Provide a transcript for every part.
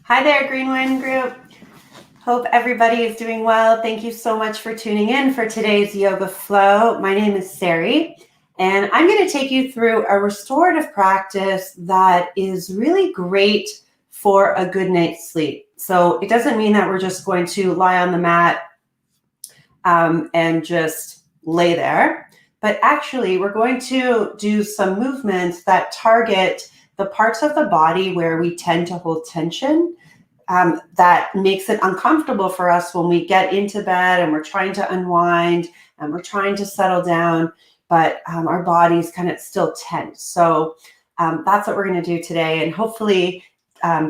Hi there, Greenwin group. Hope everybody is doing well. Thank you so much for tuning in for today's yoga flow. My name is Sari, and I'm going to take you through a restorative practice that is really great for a good night's sleep. So it doesn't mean that we're just going to lie on the mat and just lay there, but actually we're going to do some movements that target the parts of the body where we tend to hold tension. That makes it uncomfortable for us when we get into bed and we're trying to unwind and we're trying to settle down, but our body's kind of still tense. So that's what we're going to do today. And hopefully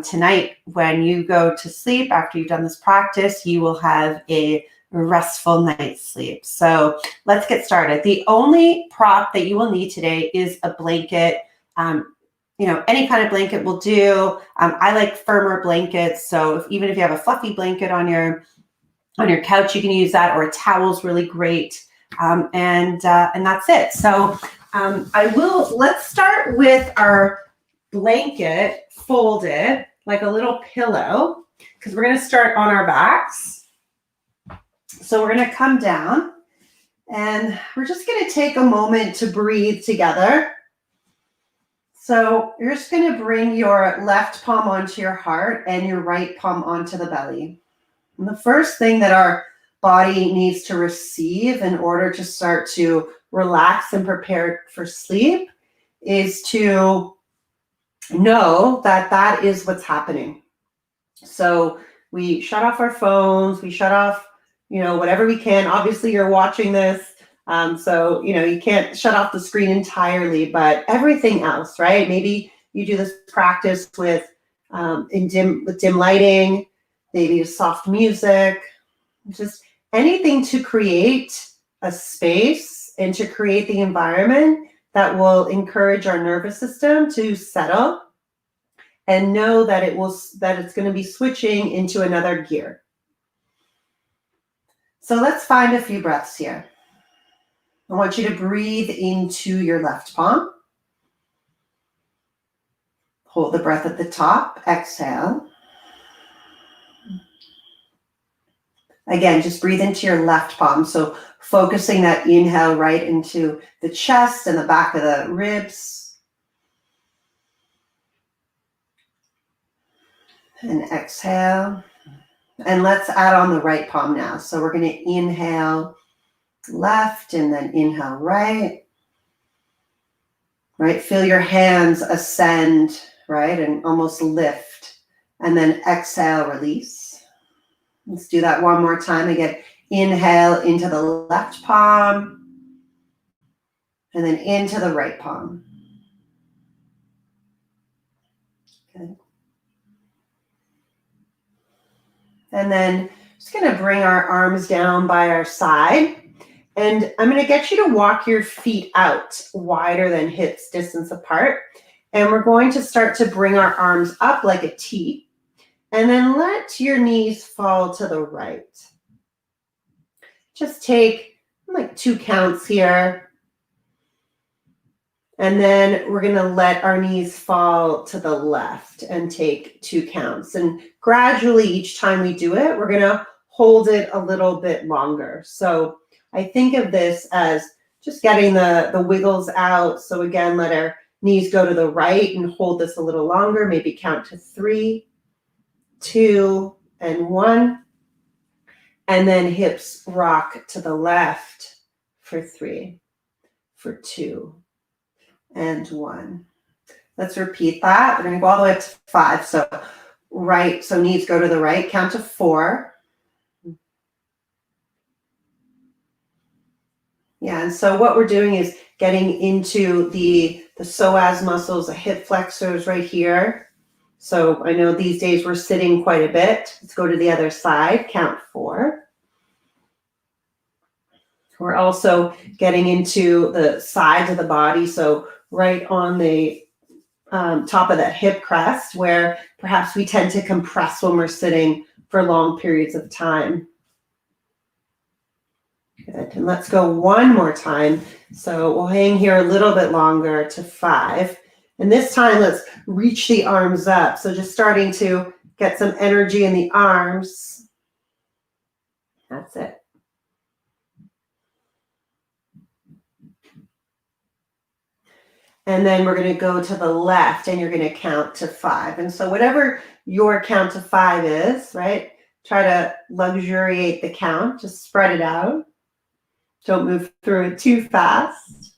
tonight, when you go to sleep after you've done this practice, you will have a restful night's sleep. So let's get started. The only prop that you will need today is a blanket. Any kind of blanket will do. I like firmer blankets. So even if you have a fluffy blanket on your couch, you can use that, or a towel is really great. And that's it. So let's start with our blanket folded like a little pillow, because we're going to start on our backs. So we're going to come down and we're just going to take a moment to breathe together. So you're just going to bring your left palm onto your heart and your right palm onto the belly. And the first thing that our body needs to receive in order to start to relax and prepare for sleep is to know that that is what's happening. So we shut off our phones, we shut off, whatever we can. Obviously, you're watching this. So, you can't shut off the screen entirely, but everything else, right? Maybe you do this practice with dim lighting, maybe soft music, just anything to create a space and to create the environment that will encourage our nervous system to settle and know that it's going to be switching into another gear. So let's find a few breaths here. I want you to breathe into your left palm. Hold the breath at the top. Exhale. Again, just breathe into your left palm. So focusing that inhale right into the chest and the back of the ribs. And exhale. And let's add on the right palm now. So we're going to inhale left and then inhale right. Right? Feel your hands ascend, right? And almost lift. And then exhale, release. Let's do that one more time. Again, inhale into the left palm and then into the right palm. Okay. And then just going to bring our arms down by our side. And I'm going to get you to walk your feet out wider than hips distance apart. And we're going to start to bring our arms up like a T. And then let your knees fall to the right. Just take like 2 counts here. And then we're going to let our knees fall to the left and take 2 counts. And gradually each time we do it, we're going to hold it a little bit longer. So I think of this as just getting the wiggles out. So again, let our knees go to the right and hold this a little longer. Maybe count to 3, 2, and 1. And then hips rock to the left for 3, for 2, and 1. Let's repeat that. We're going to go all the way up to 5. So knees go to the right, count to 4. Yeah, and so what we're doing is getting into the psoas muscles, the hip flexors right here. So I know these days we're sitting quite a bit. Let's go to the other side, count 4. We're also getting into the sides of the body, so right on the top of that hip crest, where perhaps we tend to compress when we're sitting for long periods of time. Good. And let's go one more time. So we'll hang here a little bit longer to 5. And this time, let's reach the arms up. So just starting to Get some energy in the arms. That's it. And then we're going to go to the left and you're going to count to 5. And so whatever your count to 5 is, right? Try to luxuriate the count, just spread it out. Don't move through it too fast.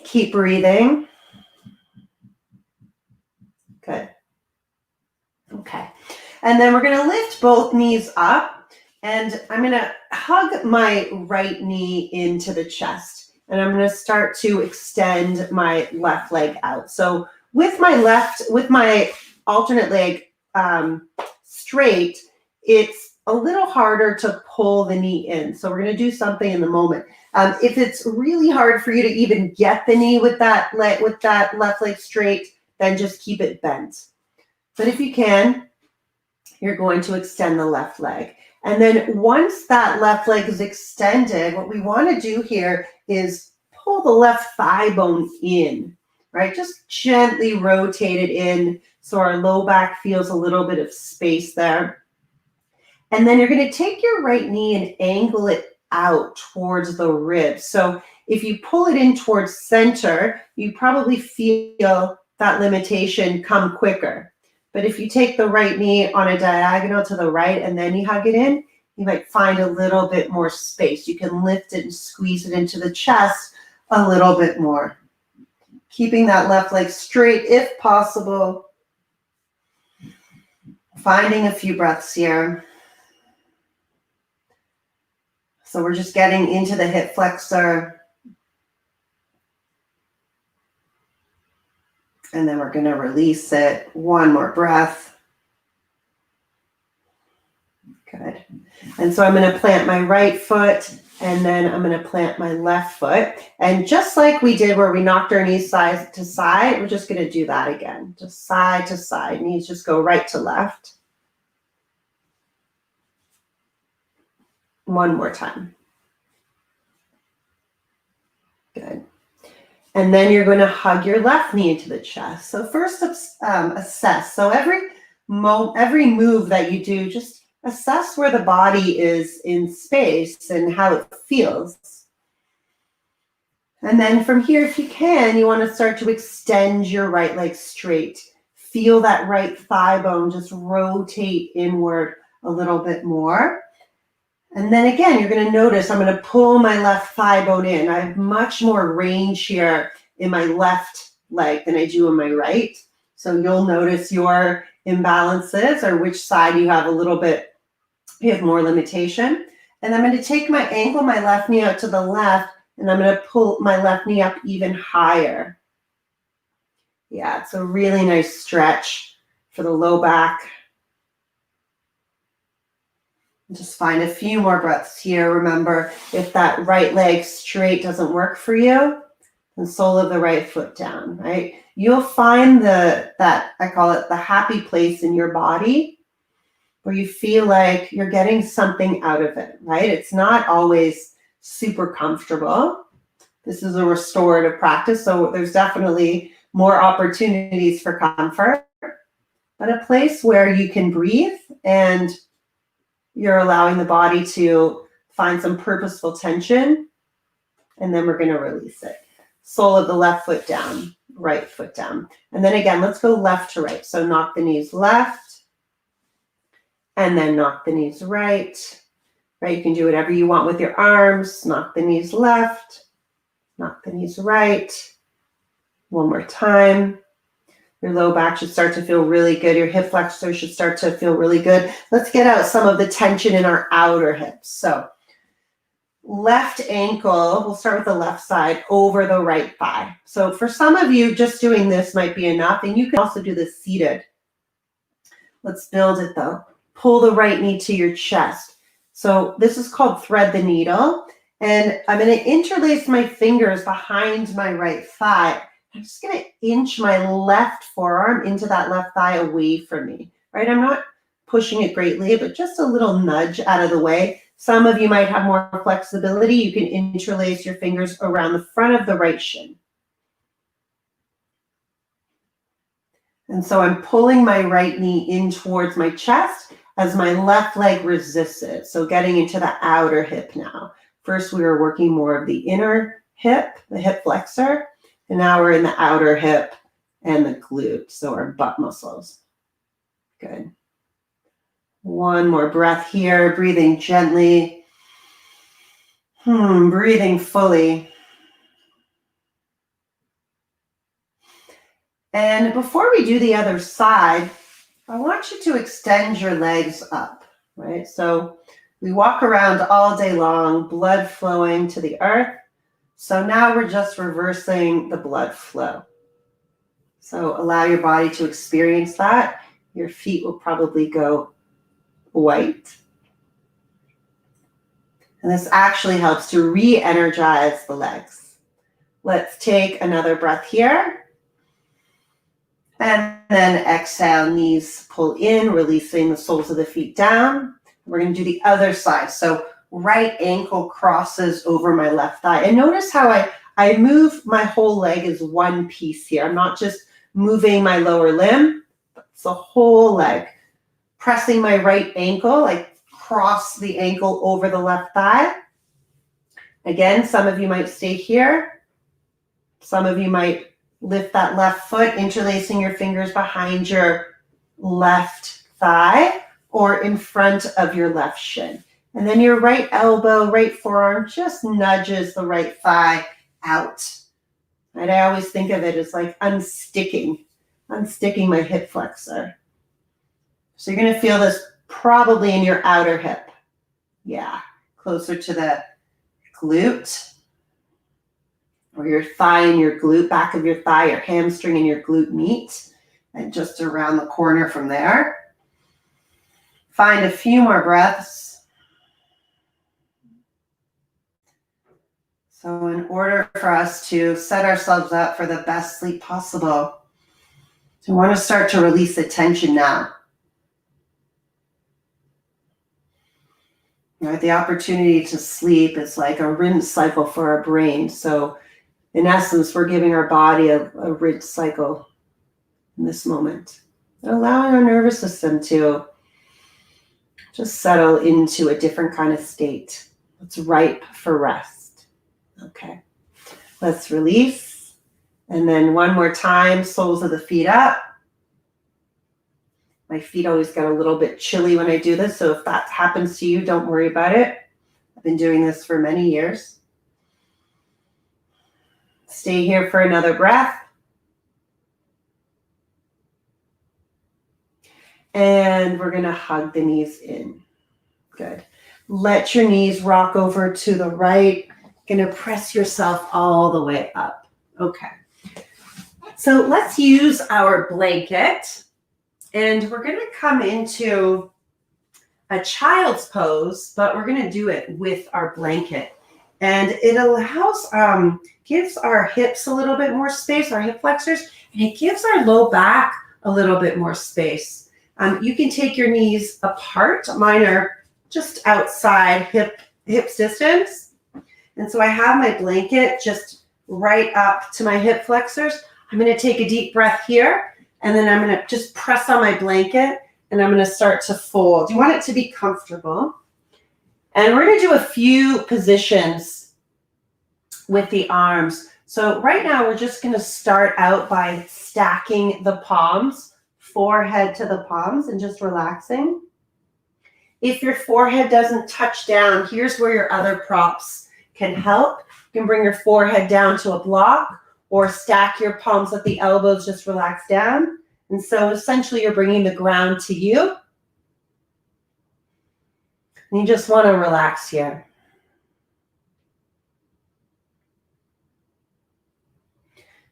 Keep breathing. Good. Okay. And then we're going to lift both knees up. And I'm going to hug my right knee into the chest. And I'm going to start to extend my left leg out. So with my alternate leg straight, it's a little harder to pull the knee in. So we're going to do something in the moment. If it's really hard for you to even get the knee with that left leg straight, then just keep it bent. But if you can, you're going to extend the left leg. And then once that left leg is extended, what we want to do here is pull the left thigh bone in, right? Just gently rotate it in so our low back feels a little bit of space there. And then you're going to take your right knee and angle it out towards the ribs. So if you pull it in towards center, you probably feel that limitation come quicker. But if you take the right knee on a diagonal to the right and then you hug it in, you might find a little bit more space. You can lift it and squeeze it into the chest a little bit more. Keeping that left leg straight if possible. Finding a few breaths here. So we're just getting into the hip flexor. And then we're going to release it. One more breath. Good. And so I'm going to plant my right foot and then I'm going to plant my left foot. And just like we did where we knocked our knees side to side, we're just going to do that again. Just side to side. Knees just go right to left. One more time. Good. And then you're going to hug your left knee into the chest. So first, assess. So every move that you do, just assess where the body is in space and how it feels. And then from here, if you can, you want to start to extend your right leg straight. Feel that right thigh bone just rotate inward a little bit more. And then again, you're going to notice I'm going to pull my left thigh bone in. I have much more range here in my left leg than I do in my right. So you'll notice your imbalances or which side you have you have more limitation. And I'm going to take my left knee out to the left, and I'm going to pull my left knee up even higher. Yeah, it's a really nice stretch for the low back. Just find a few more breaths here. Remember, if that right leg straight doesn't work for you, then sole of the right foot down, right? You'll find that I call it the happy place in your body where you feel like you're getting something out of it, right? It's not always super comfortable. This is a restorative practice, so there's definitely more opportunities for comfort, but a place where you can breathe and you're allowing the body to find some purposeful tension, and then we're going to release it. Sole of the left foot down, right foot down. And then again, let's go left to right. So knock the knees left, and then knock the knees right. Right, you can do whatever you want with your arms. Knock the knees left, knock the knees right. One more time. Your low back should start to feel really good. Your hip flexor should start to feel really good. Let's get out some of the tension in our outer hips. So left ankle, we'll start with the left side, over the right thigh. So for some of you, just doing this might be enough. And you can also do this seated. Let's build it though. Pull the right knee to your chest. So this is called thread the needle. And I'm going to interlace my fingers behind my right thigh. I'm just going to inch my left forearm into that left thigh away from me, right? I'm not pushing it greatly, but just a little nudge out of the way. Some of you might have more flexibility. You can interlace your fingers around the front of the right shin. And so I'm pulling my right knee in towards my chest as my left leg resists it. So getting into the outer hip now. First, we were working more of the inner hip, the hip flexor, and now we're in the outer hip and the glute, so our butt muscles. Good. One more breath here, breathing gently. Breathing fully. And before we do the other side, I want you to extend your legs up, right? So we walk around all day long, blood flowing to the earth. So now we're just reversing the blood flow. So allow your body to experience that. Your feet will probably go white. And this actually helps to re-energize the legs. Let's take another breath here. And then exhale, knees pull in, releasing the soles of the feet down. We're going to do the other side. So right ankle crosses over my left thigh. And notice how I move my whole leg as one piece here. I'm not just moving my lower limb, but it's the whole leg. Pressing my right ankle, I cross the ankle over the left thigh. Again, some of you might stay here. Some of you might lift that left foot, interlacing your fingers behind your left thigh or in front of your left shin. And then your right elbow, right forearm just nudges the right thigh out. Right? I always think of it as like unsticking my hip flexor. So you're going to feel this probably in your outer hip. Yeah, closer to the glute. Or your thigh and your glute, back of your thigh, your hamstring and your glute meet, and just around the corner from there. Find a few more breaths. So in order for us to set ourselves up for the best sleep possible, we want to start to release the tension now. Right? The opportunity to sleep is like a rinse cycle for our brain. So in essence, we're giving our body a rinse cycle in this moment. And allowing our nervous system to just settle into a different kind of state. It's ripe for rest. Okay, let's release. And then one more time, soles of the feet up. My feet always get a little bit chilly when I do this, so if that happens to you, don't worry about it. I've been doing this for many years. Stay here for another breath. And we're going to hug the knees in. Good. Let your knees rock over to the right. Going to press yourself all the way up. Okay. So let's use our blanket. And we're going to come into a child's pose, but we're going to do it with our blanket. And it allows, gives our hips a little bit more space, our hip flexors, and it gives our low back a little bit more space. You can take your knees apart. Mine are just outside hips distance. And so I have my blanket just right up to my hip flexors. I'm going to take a deep breath here, and then I'm going to just press on my blanket, and I'm going to start to fold. You want it to be comfortable. And we're going to do a few positions with the arms. So right now we're just going to start out by stacking the palms, forehead to the palms, and just relaxing. If your forehead doesn't touch down, here's where your other props can help. You can bring your forehead down to a block or stack your palms at the elbows, just relax down. And so essentially you're bringing the ground to you. And you just want to relax here.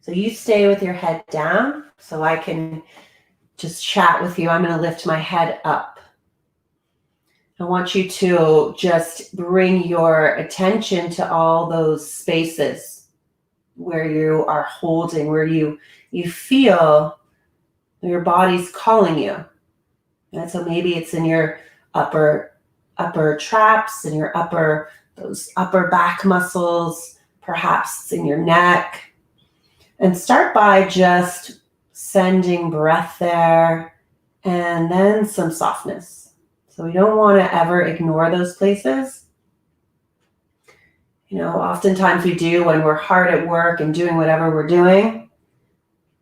So you stay with your head down so I can just chat with you. I'm going to lift my head up. I want you to just bring your attention to all those spaces where you are holding, where you feel your body's calling you. And so maybe it's in your upper traps, in your those upper back muscles, perhaps in your neck. And start by just sending breath there, and then some softness. So we don't want to ever ignore those places. You know, oftentimes we do when we're hard at work and doing whatever we're doing.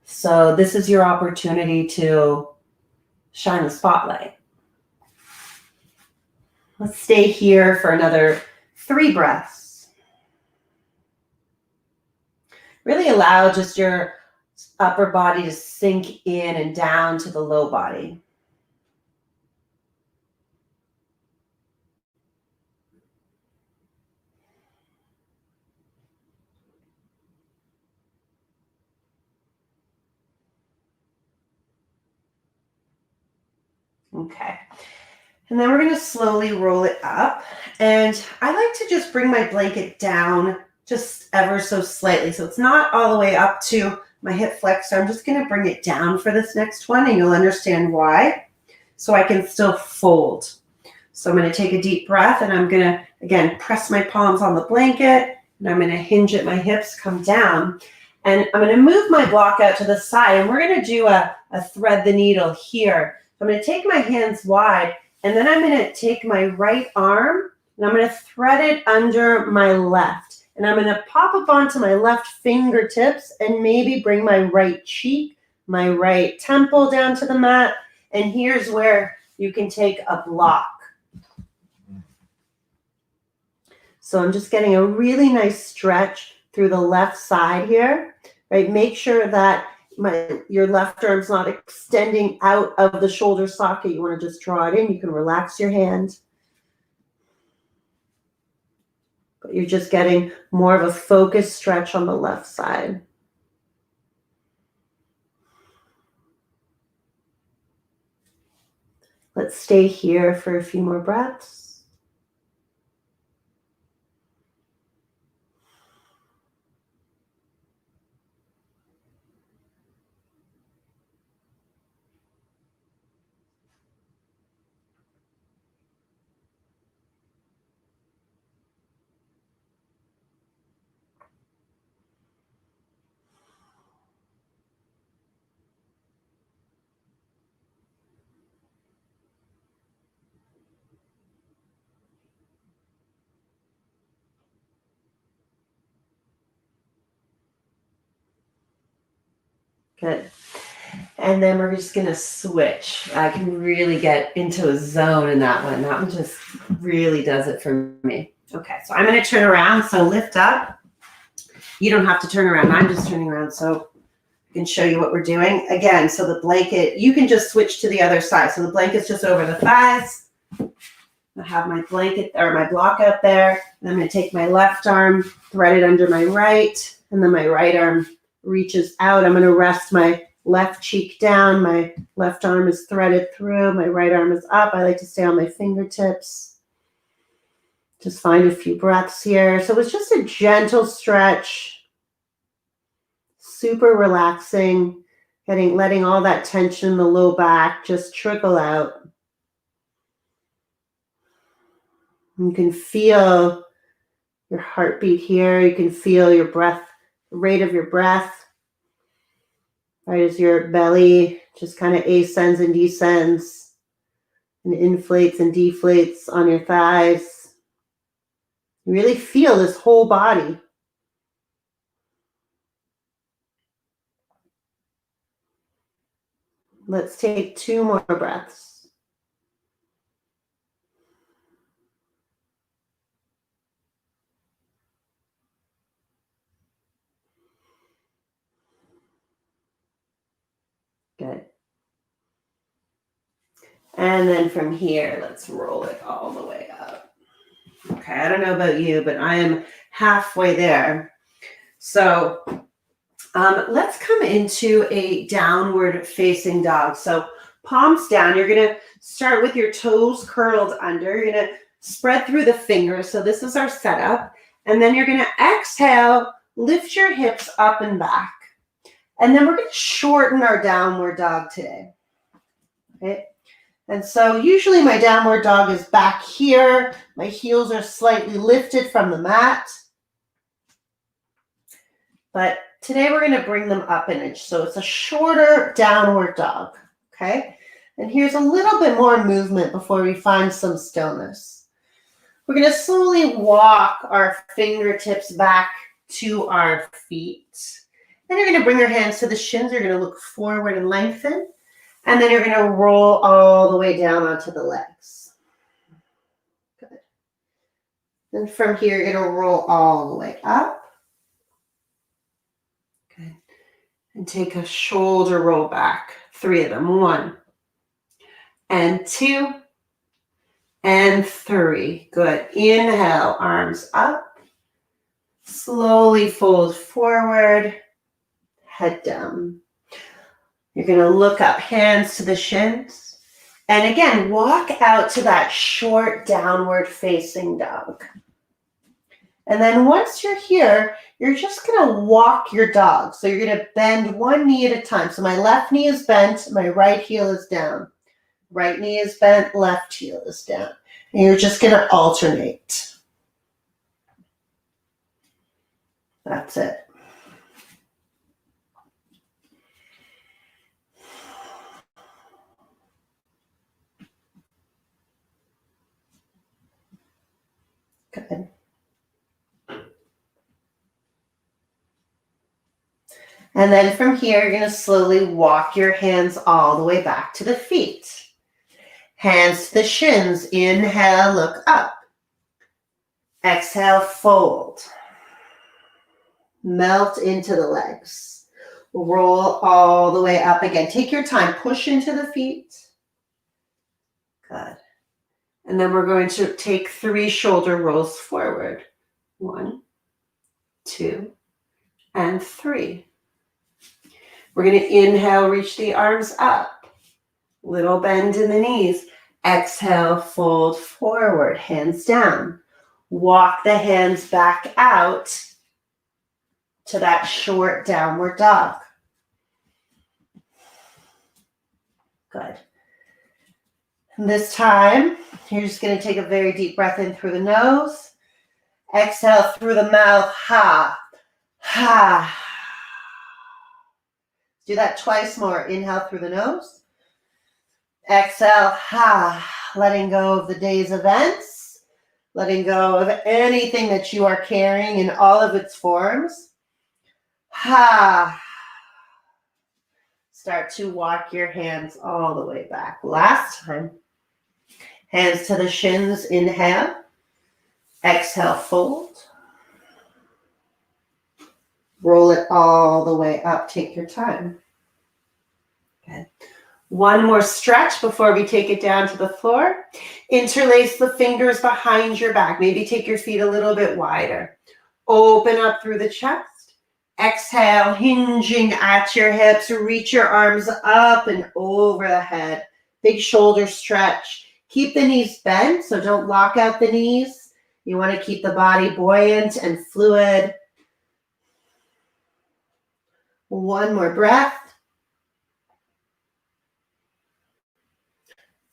So this is your opportunity to shine the spotlight. Let's stay here for another 3 breaths. Really allow just your upper body to sink in and down to the low body. Okay. And then we're going to slowly roll it up. And I like to just bring my blanket down just ever so slightly. So it's not all the way up to my hip flexor. I'm just going to bring it down for this next one, and you'll understand why. So I can still fold. So I'm going to take a deep breath, and I'm going to, again, press my palms on the blanket, and I'm going to hinge at my hips, come down. And I'm going to move my block out to the side, and we're going to do a thread the needle here. So I'm going to take my hands wide, and then I'm going to take my right arm, and I'm going to thread it under my left. And I'm going to pop up onto my left fingertips and maybe bring my right cheek, my right temple down to the mat. And here's where you can take a block. So I'm just getting a really nice stretch through the left side here, right? Make sure that your left arm's not extending out of the shoulder socket. You want to just draw it in. You can relax your hand. But you're just getting more of a focused stretch on the left side. Let's stay here for a few more breaths. Good. And then we're just going to switch. I can really get into a zone in that one. That one just really does it for me. Okay, so I'm going to turn around. So lift up. You don't have to turn around. I'm just turning around so I can show you what we're doing. Again, so the blanket, you can just switch to the other side. So the blanket's just over the thighs. I have my blanket or my block out there. And I'm going to take my left arm, thread it under my right, and then my right arm reaches out. I'm going to rest my left cheek down. My left arm is threaded through. My right arm is up. I like to stay on my fingertips. Just find a few breaths here. So it's just a gentle stretch. Super relaxing. Letting all that tension in the low back just trickle out. You can feel your heartbeat here. You can feel your breath, the rate of your breath. Right as your belly just kind of ascends and descends and inflates and deflates on your thighs. You really feel this whole body. Let's take 2 more breaths. Good. And then from here, let's roll it all the way up. Okay, I don't know about you, but I am halfway there. So let's come into a downward facing dog. So palms down. You're going to start with your toes curled under. You're going to spread through the fingers. So this is our setup. And then you're going to exhale, lift your hips up and back. And then we're going to shorten our downward dog today. Okay. And so usually my downward dog is back here. My heels are slightly lifted from the mat. But Today we're going to bring them up an inch. So it's a shorter downward dog, okay? And here's a little bit more movement before we find some stillness. We're going to slowly walk our fingertips back to our feet. Then you're going to bring your hands to the shins. You're going to look forward and lengthen. And then you're going to roll all the way down onto the legs. Good. And from here, you're going to roll all the way up. Good. And take a shoulder roll back. 3 of them. 1 and 2 and 3. Good. Inhale, arms up. Slowly fold forward. Head down. You're going to look up, hands to the shins. And again, walk out to that short downward facing dog. And then once you're here, you're just going to walk your dog. So you're going to bend one knee at a time. So my left knee is bent, my right heel is down. Right knee is bent, left heel is down. And you're just going to alternate. That's it. Good. And then from here, you're going to slowly walk your hands all the way back to the feet. Hands to the shins. Inhale, look up. Exhale, fold. Melt into the legs. Roll all the way up again. Take your time. Push into the feet. Good. And then we're going to take 3 shoulder rolls forward. 1, 2, and 3. We're going to inhale, reach the arms up. Little bend in the knees. Exhale, fold forward, hands down. Walk the hands back out to that short downward dog. Good. And this time, you're just going to take a very deep breath in through the nose. Exhale through the mouth. Ha, ha. Do that twice more. Inhale through the nose. Exhale, ha. Letting go of the day's events. Letting go of anything that you are carrying in all of its forms. Ha. Start to walk your hands all the way back. Last time. Hands to the shins, inhale. Exhale, fold. Roll it all the way up. Take your time. Good. One more stretch before we take it down to the floor. Interlace the fingers behind your back. Maybe take your feet a little bit wider. Open up through the chest. Exhale, hinging at your hips. Reach your arms up and over the head. Big shoulder stretch. Keep the knees bent, so don't lock out the knees. You want to keep the body buoyant and fluid. One more breath.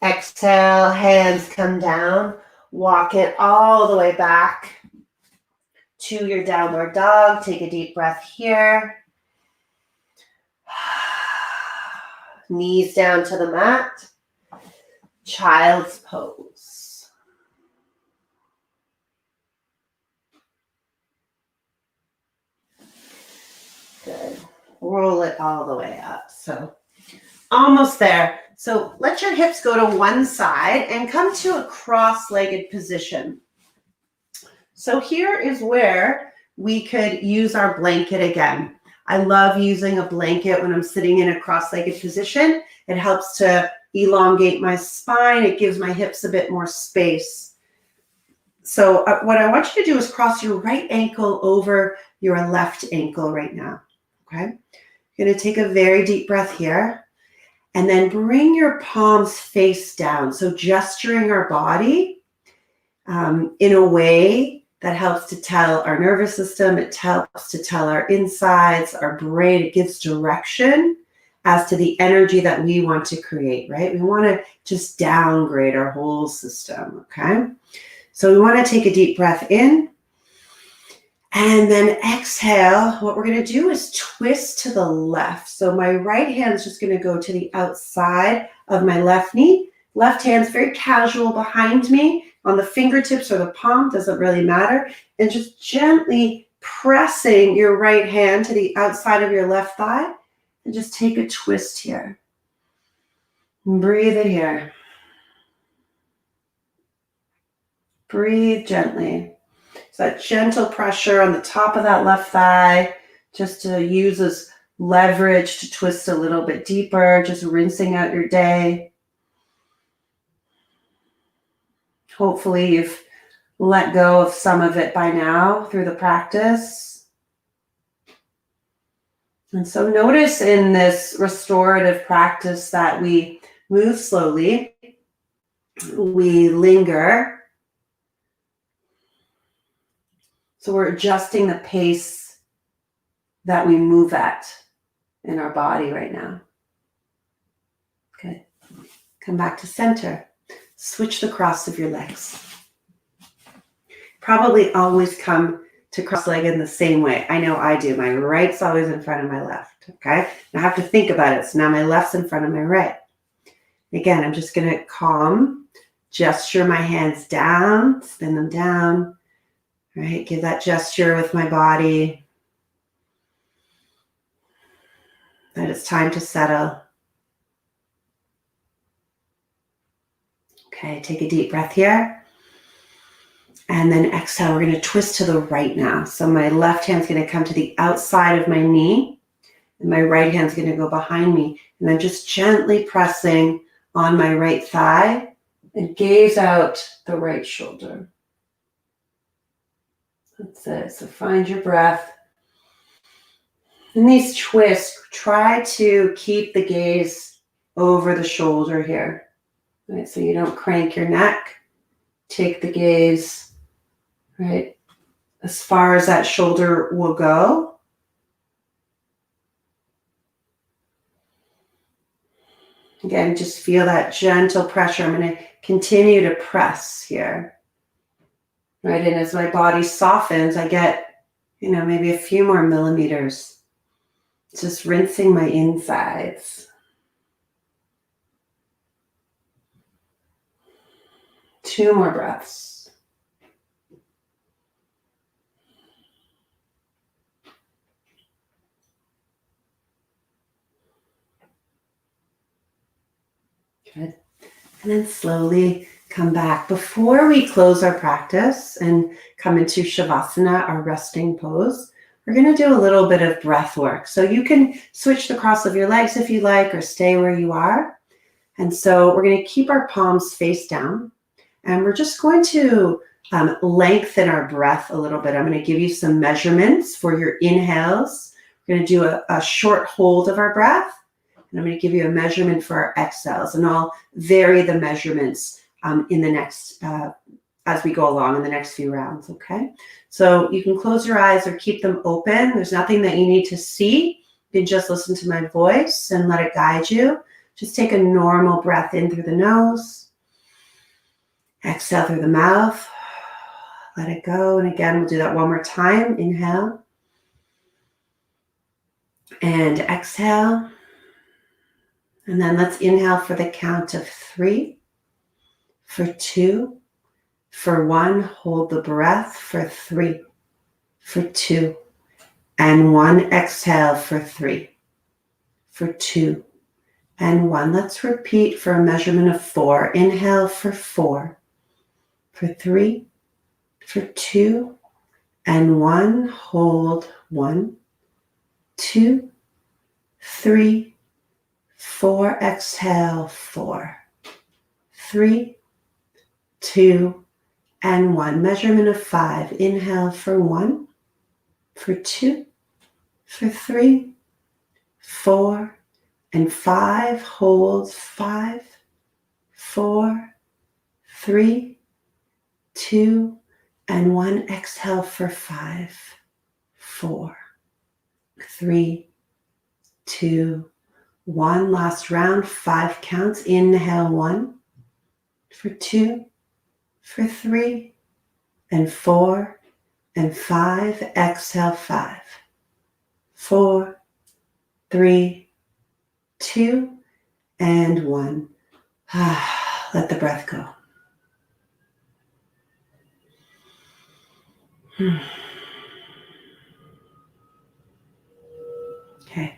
Exhale, hands come down. Walk it all the way back to your downward dog. Take a deep breath here. Knees down to the mat. Child's pose. Good. Roll it all the way up. So almost there. So let your hips go to one side and come to a cross-legged position. So here is where we could use our blanket again. I love using a blanket when I'm sitting in a cross-legged position. It helps to elongate my spine. It gives my hips a bit more space. So what I want you to do is cross your right ankle over your left ankle right now. Okay? You're going to take a very deep breath here and then bring your palms face down. So gesturing our body in a way that helps to tell our nervous system. It helps to tell our insides, our brain. It gives direction as to the energy that we want to create, right? We want to just downgrade our whole system, okay? So we want to take a deep breath in And then exhale, what we're going to do is twist to the left. So my right hand is just going to go to the outside of my left knee. Left hand's very casual behind me on the fingertips or the palm, doesn't really matter. And just gently pressing your right hand to the outside of your left thigh. And just take a twist here. And breathe it here. Breathe gently. So that gentle pressure on the top of that left thigh, just to use as leverage to twist a little bit deeper, just rinsing out your day. Hopefully you've let go of some of it by now through the practice. And so notice in this restorative practice that we move slowly, we linger. So we're adjusting the pace that we move at in our body right now. Good. Come back to center. Switch the cross of your legs. Probably always come to cross-legged in the same way. I know I do. My right's always in front of my left. Okay. I have to think about it. So now my left's in front of my right. Again, I'm just going to calm, gesture my hands down, spin them down. Right, give that gesture with my body. That it's time to settle. Okay, take a deep breath here. And then exhale, we're going to twist to the right now. So my left hand's going to come to the outside of my knee. And my right hand's going to go behind me. And I'm just gently pressing on my right thigh and gaze out the right shoulder. That's it. So find your breath. In these twists, try to keep the gaze over the shoulder here. Right, so you don't crank your neck. Take the gaze, right, as far as that shoulder will go. Again, just feel that gentle pressure. I'm going to continue to press here. Right, and as my body softens, I get, maybe a few more millimeters. Just rinsing my insides. Two more breaths. Good. And then slowly come back. Before we close our practice and come into Shavasana, our resting pose, we're going to do a little bit of breath work. So you can switch the cross of your legs if you like, or stay where you are. And so we're going to keep our palms face down. And we're just going to lengthen our breath a little bit. I'm going to give you some measurements for your inhales. We're going to do a short hold of our breath. And I'm going to give you a measurement for our exhales. And I'll vary the measurements in the next, as we go along in the next few rounds, okay? So you can close your eyes or keep them open. There's nothing that you need to see. You can just listen to my voice and let it guide you. Just take a normal breath in through the nose. Exhale through the mouth. Let it go. And again, we'll do that one more time. Inhale. And exhale. And then let's inhale for the count of 3. For 2, for 1, hold the breath for 3, for 2, and 1, exhale for 3, for 2, and 1. Let's repeat for a measurement of 4. Inhale for 4, for 3, for 2, and 1, hold 1, 2, 3, 4, exhale 4, 3, 2, and 1. Measurement of 5. Inhale for 1, for 2, for 3, 4, and 5. Hold 5, 4, 3, 2, and 1. Exhale for 5, 4, 3, 2, 1. Last round, 5 counts. Inhale 1, for 2, for 3, and 4, and 5. Exhale, 5, 4, 3, 2, and 1. Let the breath go. Okay.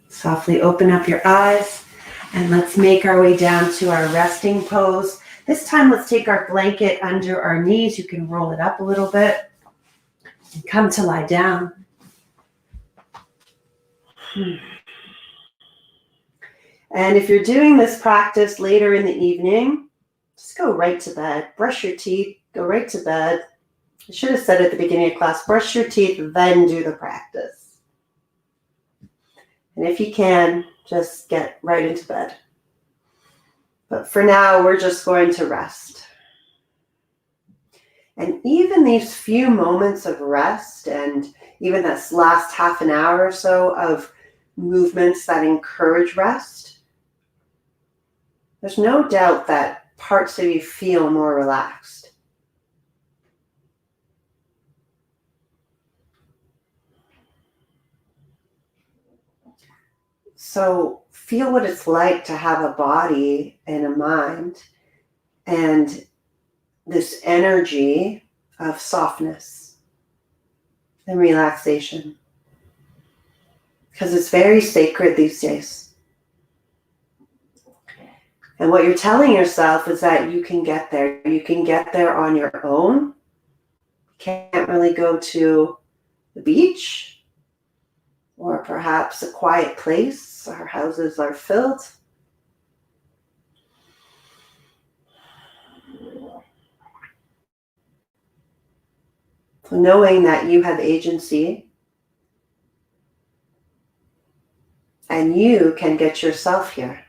Softly open up your eyes and let's make our way down to our resting pose. This time, let's take our blanket under our knees. You can roll it up a little bit and come to lie down. And if you're doing this practice later in the evening, just go right to bed. Brush your teeth, go right to bed. I should have said at the beginning of class, brush your teeth, then do the practice. And if you can, just get right into bed. But for now, we're just going to rest. And even these few moments of rest and even this last half an hour or so of movements that encourage rest, there's no doubt that parts of you feel more relaxed. So feel what it's like to have a body and a mind and this energy of softness and relaxation. Because it's very sacred these days. And what you're telling yourself is that you can get there. You can get there on your own. You can't really go to the beach or perhaps a quiet place. Our houses are filled. So knowing that you have agency and you can get yourself here.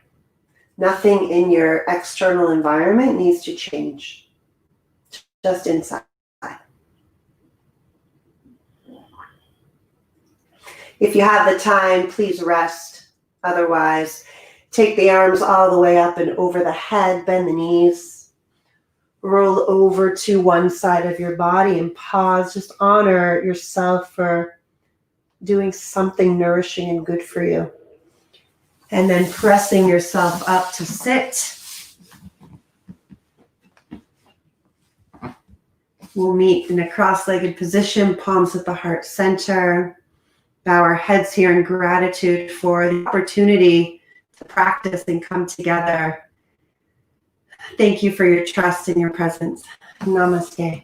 Nothing in your external environment needs to change, just inside. If you have the time, please rest. Otherwise, take the arms all the way up and over the head, bend the knees, roll over to one side of your body and pause. Just honor yourself for doing something nourishing and good for you. And then pressing yourself up to sit. We'll meet in a cross-legged position, palms at the heart center. Bow our heads here in gratitude for the opportunity to practice and come together. Thank you for your trust and your presence. Namaste.